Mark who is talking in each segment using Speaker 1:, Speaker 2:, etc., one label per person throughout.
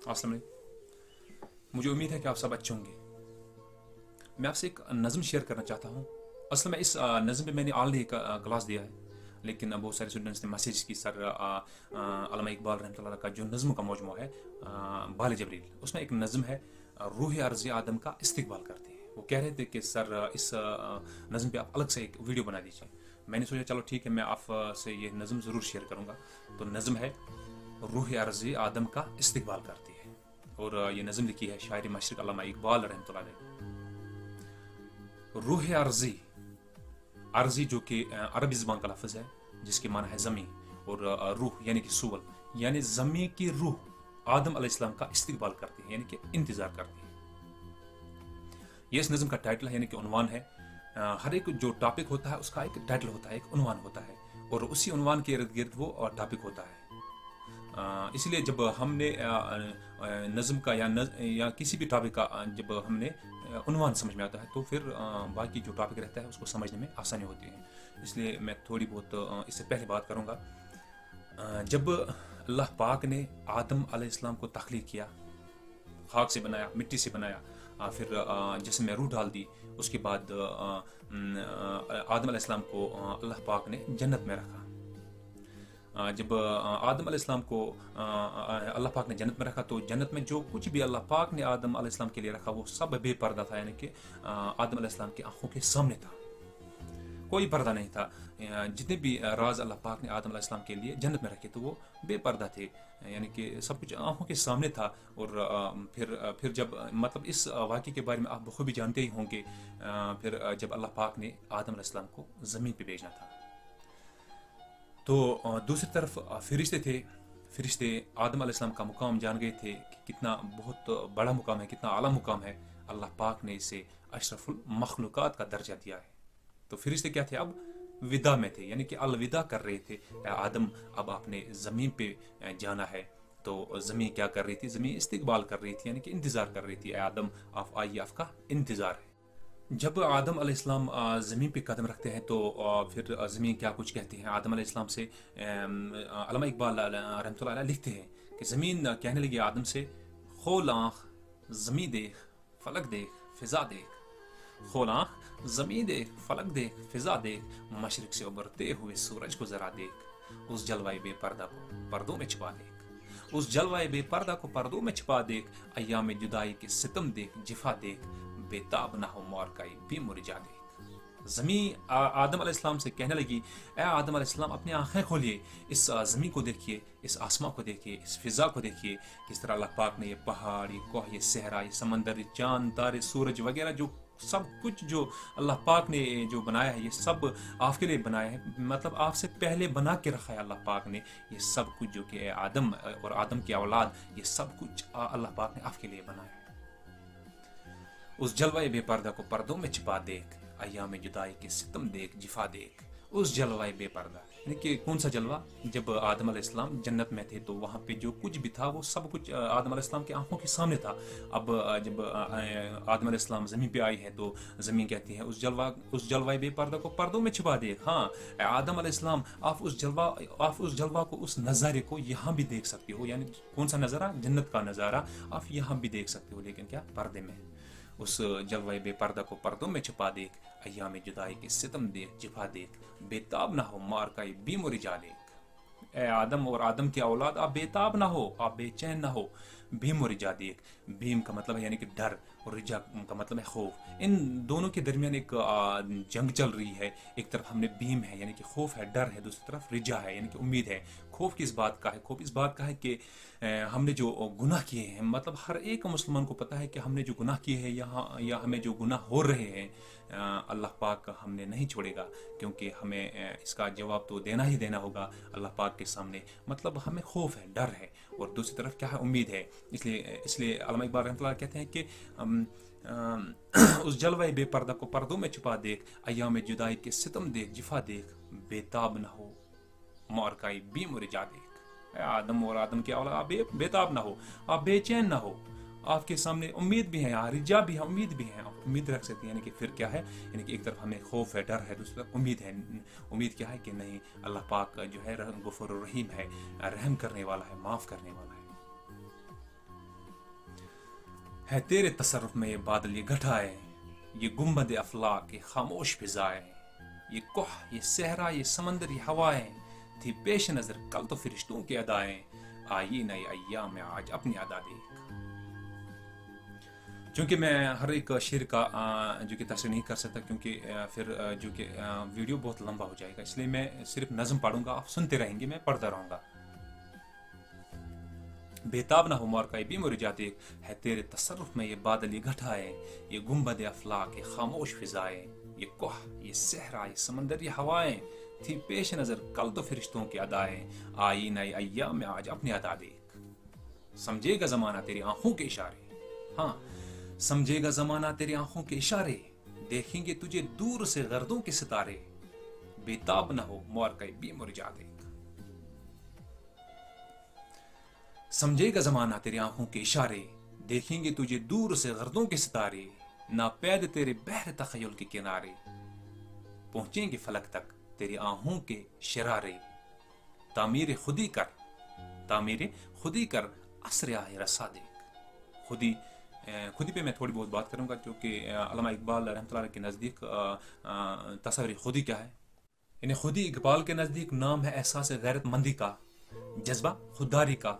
Speaker 1: अस्सलाम वालेकुम। मुझे उम्मीद है कि आप सब अच्छे होंगे। मैं आपसे एक नज़म शेयर करना चाहता हूँ। असल में इस नज़म पे मैंने ऑलरेडी एक क्लास दिया है, लेकिन बहुत सारे स्टूडेंट्स ने मैसेज की, सर अल्लामा इकबाल रहमतुल्लाह का जो नज़म का मजमू है बाल जबरील, उसमें एक नज़म है रूह अर्ज़ आदम का इस्तिकबाल करते हैं। वो कह रहे थे कि सर इस नज़म पे आप अलग से एक वीडियो बना दीजिए। मैंने सोचा चलो ठीक है, मैं आपसे ये नज़म ज़रूर शेयर करूँगा। तो नज़म है रूह अर्ज़ आदम का इस्तिकबाल करती है, और ये नज़म लिखी है शायर मशरिक़ अल्लामा इकबाल रहमतुल्लाह अलैह। रूह अर्ज़ी, अर्ज़ी जो कि अरबी ज़बान का लफ्ज़ है जिसकी माना है ज़मीं, और रूह यानी कि सूल, यानी ज़मीं की रूह आदम अलैहिस्सलाम का इस्तिकबाल करती है, यानी कि इंतज़ार करती है। ये इस नज़म का टाइटल है, यानी कि उन्वान है। हर एक जो टॉपिक होता है उसका एक टाइटल होता है, एक उन्वान होता है, और उसी उन्वान के इर्द गिर्द वो टॉपिक होता है। इसलिए जब हमने नज़म का या किसी भी टॉपिक का जब हमने उन्वान समझ में आता है, तो फिर बाकी जो टॉपिक रहता है उसको समझने में आसानी होती है। इसलिए मैं थोड़ी बहुत इससे पहले बात करूँगा। जब अल्लाह पाक ने आदम अलैहिस्सलाम को तख्लीक किया, खाक से बनाया, मिट्टी से बनाया, फिर जिसमें रूह डाल दी, उसके बाद आदम अलैहिस्सलाम को अल्लाह पाक ने जन्नत में रखा। जब आदम अलैहिस्सलाम को अल्लाह पाक ने जन्नत में रखा, तो जन्नत में जो कुछ भी अल्लाह पाक ने आदम अलैहिस्सलाम के लिए रखा वो सब बेपर्दा था, यानी कि आदम अलैहिस्सलाम की आंखों के सामने था, कोई पर्दा नहीं था। जितने भी राज अल्लाह पाक ने आदम अलैहिस्सलाम के लिए जन्नत में रखे तो वो बेपर्दा थे, यानी कि सब कुछ आंखों के सामने था। और फिर जब मतलब इस वाक़े के बारे में आप बखूबी जानते ही होंगे, फिर जब अल्लाह पाक ने आदम अलैहिस्सलाम को ज़मीन पे भेजना था, तो दूसरी तरफ फरिश्ते थे। फरिश्ते आदम अलैहिस्सलाम का मुकाम जान गए थे कि कितना बहुत बड़ा मुकाम है, कितना आला मुकाम है। अल्लाह पाक ने इसे अशरफुल मखलूकात का दर्जा दिया है। तो फरिश्ते क्या थे, अब विदा में थे, यानी कि अलविदा कर रहे थे। आदम, अब आपने ज़मीन पे जाना है। तो ज़मीन क्या कर रही थी, ज़मीन इस्तिकबाल कर रही थी, यानी कि इंतज़ार कर रही थी। आदम आप आइए, आपका इंतज़ार है। जब आदम अलैहिस्सलाम ज़मीन पे कदम रखते हैं, तो फिर ज़मीन क्या कुछ कहती है आदम अलैहिस्सलाम से। अल्लामा इकबाल रहमतुल्लाह अलैह लिखते हैं कि ज़मीन कहने लगी आदम से, खोल आँख ज़मीन देख, फलक देख, फ़िज़ा देख। खोल आँख ज़मीन देख, फलक देख, फ़िज़ा देख, मशरिक़ से उभरते हुए सूरज को ज़रा देख, उस जलवाए बेपर्दा को पर्दों में छुपा देख, उस जलवाए बेपर्दा को पर्दों में छुपा देख, अय्याम जुदाई के सितम देख, जिफा देख, बेताब ना हो मौरकाई भी मुरझा देख। ज़मीन आदम अलैहिस्सलाम से कहने लगी, ए आदम अलैहिस्सलाम अपनी आंखें खोलिए, इस ज़मीन को देखिए, इस आसमां को देखिए, इस फिज़ा को देखिए, किस तरह अल्लाह पाक ने ये पहाड़, ये कोह, ये सहरा, ये समंदर, ये चांद, तारे, सूरज वगैरह जो सब कुछ जो अल्लाह पाक ने जो बनाया है, ये सब आपके लिए बनाया है। मतलब आपसे पहले बना के रखा है अल्लाह पाक ने ये सब कुछ, जो कि आदम और आदम की औलाद, ये सब कुछ अल्लाह पाक ने आपके लिए बनाया है। उस जलवाए बेपर्दा को पर्दों में छिपा देख, अय्याम जुदाई के सितम देख, जिफा देख। उस जलवाए बेपर्दा, यानी कि कौन सा जलवा, जब आदम अलैहिस्सलाम जन्नत में थे तो वहाँ पे जो कुछ भी था वो सब कुछ आदम अलैहिस्सलाम की आंखों के सामने था। अब जब आदम अलैहिस्सलाम ज़मीन पे आई है, तो ज़मीन कहती है उस जलवाए बेपर्दा को पर्दों में छिपा देख। हाँ आदम अलैहिस्सलाम, आप उस जलवा को, उस नज़ारे को यहाँ भी देख सकते हो, यानी कौन सा नज़ारा, जन्नत का नज़ारा आप यहाँ भी देख सकते हो, लेकिन क्या, पर्दे में। उस जलवाए बेपर्दा को पर्दों में छुपा देख, अय्याम जुदाई के सितम देख, जिफा देख, बेताब ना हो मार का भी मुरझा देख। ए आदम और आदम की औलाद, आप बेताब ना हो, आप बेचैन ना हो, भीम और रिजा देख। भीम का मतलब है यानी कि डर, और रिजा का मतलब है खौफ। इन दोनों के दरमियान एक जंग चल रही है। एक तरफ हमने भीम है यानी कि खौफ है, डर है, दूसरी तरफ रिजा है यानी कि उम्मीद है। खौफ किस बात का है, खौफ इस बात का है कि हमने जो गुनाह किए हैं, मतलब हर एक मुसलमान को पता है कि हमने जो गुनाह किए हैं या हमें जो गुनाह हो रहे हैं, अल्लाह पाक हमने नहीं छोड़ेगा, क्योंकि हमें इसका जवाब तो देना ही देना होगा अल्लाह पाक के सामने। मतलब हमें खौफ है, डर है, और दूसरी तरफ क्या है, उम्मीद है। इसलिए अल्लामा इकबाल रहमतुल्लाह कहते हैं कि उस जलवाए बेपर्दा को पर्दों में छुपा देख, अय्याम जुदाई के सितम देख, जिफा देख, बेताब न हो मौरकाई भी मुरझा देख। आदम और आदम के औलाद, आप बेताब ना हो, आप बेचैन ना हो, आपके सामने उम्मीद भी है, रिजा भी है, उम्मीद भी है, आप उम्मीद रख सकते हैं। यानी कि फिर क्या है, यानी कि एक तरफ हमें खौफ है, डर है, दूसरी तरफ उम्मीद है। उम्मीद क्या है कि नहीं, अल्लाह पाक जो है गफूर रहीम है, रहम करने वाला है, माफ़ करने वाला है। है तेरे तसर्रुफ में ये बादल ये घटाए, ये गुंबद अफलाक ये खामोश फिजाएं, ये कोह ये सहरा ये समंदर ये हवाएं, थी पेश नजर कल तो फरिश्तों की अदाएं, आई नई अय्याम में आज अपनी अदा देख। चूँकि मैं हर एक शेर का जो कि तस्वीर नहीं कर सकता, क्योंकि फिर जो कि वीडियो बहुत लंबा हो जाएगा, इसलिए मैं सिर्फ नज़म पढ़ूंगा, आप सुनते रहेंगे, मैं पढ़ता रहूँगा। बेताब ना हो मौर का भी मुर जाते, है तेरे तसर्रुफ में ये बादल ये घटाए, ये गुंबद अफलाक ये खामोश फिजाएं, ये कोह ये सहरा ये समंदर ये हवाएं, थी पेश नज़र कल तो फरिश्तों की अदाएं, आई नई अय्याम में आज अपनी अदा देख। समझेगा ज़माना तेरी आंखों के इशारे, हाँ समझेगा ज़माना तेरी आंखों के इशारे, देखेंगे तुझे दूर से गर्दों के सितारे, बेताब ना हो मौर का भी मुर जाते। समझेगा ज़माना तेरी आंखों के इशारे, देखेंगे तुझे दूर से गर्दों के सितारे, नापैद तेरे बहर तखय्युल के किनारे, पहुंचेंगे फलक तक तेरी आंखों के शरारे, तामीर खुदी कर असर आए रसा देख। खुदी पे मैं थोड़ी बहुत बात करूंगा, क्योंकि अल्लामा इकबाल रहमतुल्लाह के नज़दीक तस्वीर खुदी क्या है। यानी खुदी इकबाल के नज़दीक नाम है एहसास गैरतमंदी का, जज्बा खुददारी का,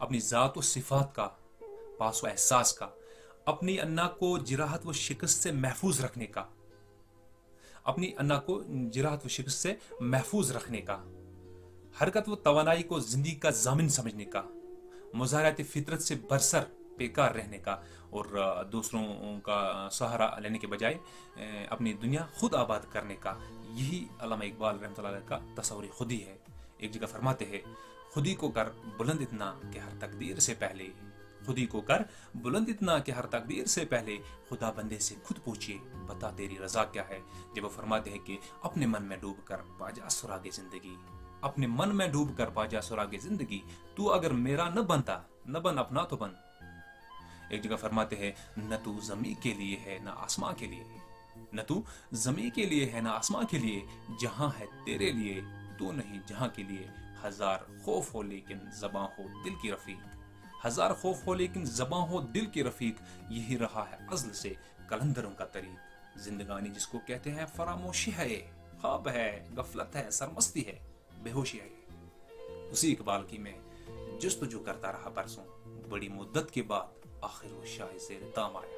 Speaker 1: अपनी ज़ात व सिफात का, पास व एहसास का, अपनी अन्ना को जिराहत व शिकस्त से महफूज रखने का, अपनी अन्ना को जिराहत व शिकस्त से महफूज रखने का, हरकत व तवानाई को जिंदगी का जामिन समझने का, मुज़ाहरात फितरत से बरसर बेकार रहने का, और दूसरों का सहारा लेने के बजाय अपनी दुनिया खुद आबाद करने का, यही अल्लामा इकबाल रहमतुल्लाह अलैह का तस्वुर खुदी है। एक जगह फरमाते हैं, खुदी को कर बुलंद इतना कि हर तकदीर से पहले, खुदी को कर बुलंद इतना कि हर तकदीर से पहले, खुदा बंदे से खुद पूछिए बता तेरी रजा क्या है। जब वो फरमाते हैं कि अपने मन में डूब कर पाजा सुरागे जिंदगी, अपने मन में डूब कर पाजा सुरागे जिंदगी, तू अगर मेरा न बनता न बन अपना तो बन। एक जगह फरमाते हैं, न तू जमी के लिए है न आसमां के लिए, न तू जमी के लिए है न आसमां के लिए, जहां है तेरे लिए तू नहीं जहां के लिए, हजार खौफ हो लेकिन ज़बां हो दिल की रफीक, हजार खौफ हो लेकिन ज़बां हो दिल की रफीक, यही रहा है अज़ल से कलंदरों का तरीक, जिंदगानी जिसको कहते हैं फरामोशी है, ख्वाब है, गफलत है, सरमस्ती है, बेहोशी है। उसी इकबाल की मैं जस्तजू करता रहा बरसों, बड़ी मुद्दत के बाद आखिर वो शाह से ताम आया।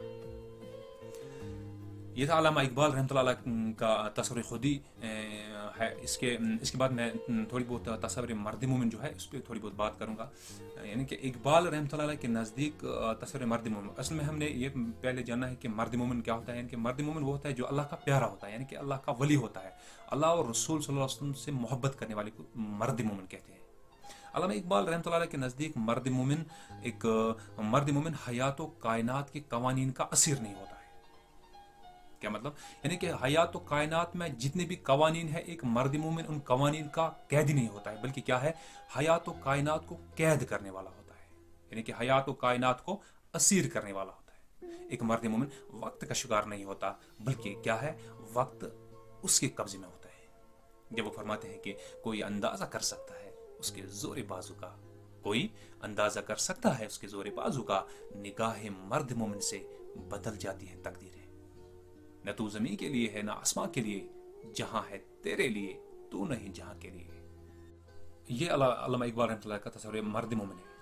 Speaker 1: ये था अल्लामा इकबाल रहमतुल्लाह अलैह का तस्वुर खुदी है। इसके बाद मैं थोड़ी बहुत तस्वुर मर्द मोमिन जो है उस पर थोड़ी बहुत बात करूँगा। यानी कि इकबाल रहमतुल्लाह अलैह के नज़दीक तस्वुर मर्द मोमिन, असल में हमने ये पहले जाना है कि मर्द मोमिन क्या होता है। यानी कि मर्द मोमिन वो होता है जो अल्लाह का प्यारा होता है, यानी कि अल्लाह का वली होता है, अल्लाह और रसूल सल्लल्लाहु अलैहि वसल्लम से मोहब्बत करने वाले को मर्द मोमिन कहते हैं। अल्लामा इकबाल रहमतुल्लाह अलैह के नज़दीक मर्द मोमिन हयात व कायनात के कवानीन का असीर नहीं होता है। क्या मतलब? यानी कि हयात व कायनात में जितने भी कवानीन है, एक मर्द मोमिन उन कवानीन का कैदी नहीं होता है, बल्कि क्या है, हयात व कायनात को कैद करने वाला होता है। यानी कि हयात व कायनात को असीर करने वाला होता है। एक मर्द मोमिन वक्त का शिकार नहीं होता, बल्कि क्या है, वक्त उसके कब्जे में होता है। जब वो फरमाते हैं कि कोई अंदाजा कर सकता है उसके जोरे बाजू का, कोई अंदाजा कर सकता है उसके जोरे बाजू का, निगाह मर्द मोमिन से बदल जाती है तकदीरें। न तू जमीन के लिए है न आसमां के लिए, जहां है तेरे लिए तू नहीं जहां के लिए। ये अल्लामा इकबाल रहमतुल्लाह का तस्वीर मर्द मोमिन है।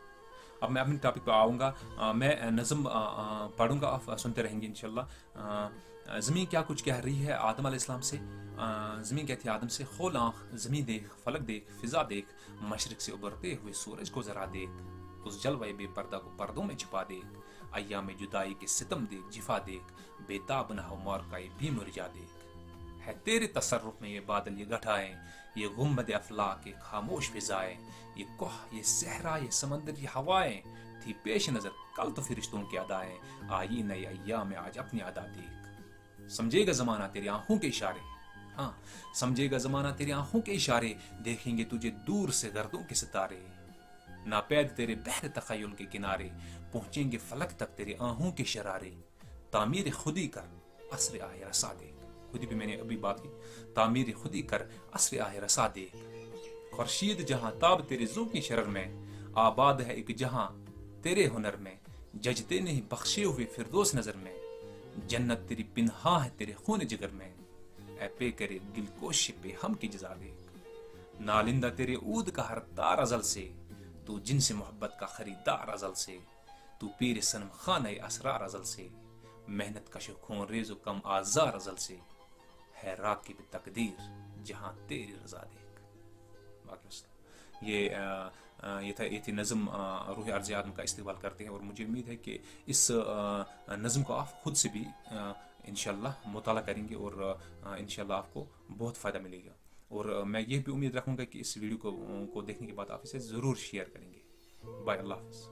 Speaker 1: अब मैं अपने टॉपिक पर आऊँगा, मैं नज़म पढ़ूंगा, आप सुनते रहेंगे इंशाल्लाह। ज़मीन क्या कुछ कह रही है आदम अलैहिस्सलाम से। ज़मीन कहती है आदम से, खोल आँख ज़मीन देख, फलक देख, फिजा देख, मशरिक से उभरते हुए सूरज को ज़रा देख, उस जलवे बेपर्दा को पर्दों में छिपा देख, अय्याम जुदाई के सितम देख, जिफा देख, बेताब न हो मौर का भी मुरझा देख। है तेरे तसर्रुफ में ये बादल ये घटाएं, ये गुंबद अफलाक ये खामोश फिजाएं, ये कोह ये सहरा ये समंदर ये हवाएं, थी पेश नजर कल तो फरिश्तों की अदाएं, आई नई अय्याम में आज अपनी अदा देख। समझेगा जमाना तेरी आंखों के इशारे, हाँ समझेगा जमाना तेरी आंखों के इशारे, देखेंगे तुझे दूर से गर्दों के सितारे, नापैद तेरे बहर तखय्युल के किनारे, पहुंचेंगे फलक तक तेरे आहों के शरारे, तामीर खुदी कर असर आए रसा दे। खुदी भी मैंने अभी बात की, तामीर खुदी कर असर आए रसा दे। खुर्शीद जहां ताब तेरे ज़ू की शरर में, आबाद है एक जहां तेरे हुनर में, ججتے نہیں بخشے ہوئے فردوس نظر میں، جنت تیری پنہا ہے تیرے خون جگر میں، اے پے کرے دل کوش پہ ہم کی جزا دیکھ، نالندہ تیرے عود کا ہر تار ازل سے، تو جن سے محبت کا خریدار ازل سے، تو پیر صنم خانہ اسرار ازل سے، محنت کش خون ریز و کم آزار ازل سے، ہے راکب تقدیر جہاں تیری رضا دیکھ۔ باقی وسلم۔ یہ تھی نظم روح عرض آدم کا استقبال کرتے ہیں، اور مجھے امید ہے کہ اس نظم کو آپ خود سے بھی انشاءاللہ مطالعہ کریں گے، اور انشاءاللہ آپ کو بہت فائدہ ملے گا، اور میں یہ بھی امید رکھوں گا کہ اس ویڈیو کو دیکھنے کے بعد آپ اسے ضرور شیئر کریں گے۔ بائے، اللہ حافظ۔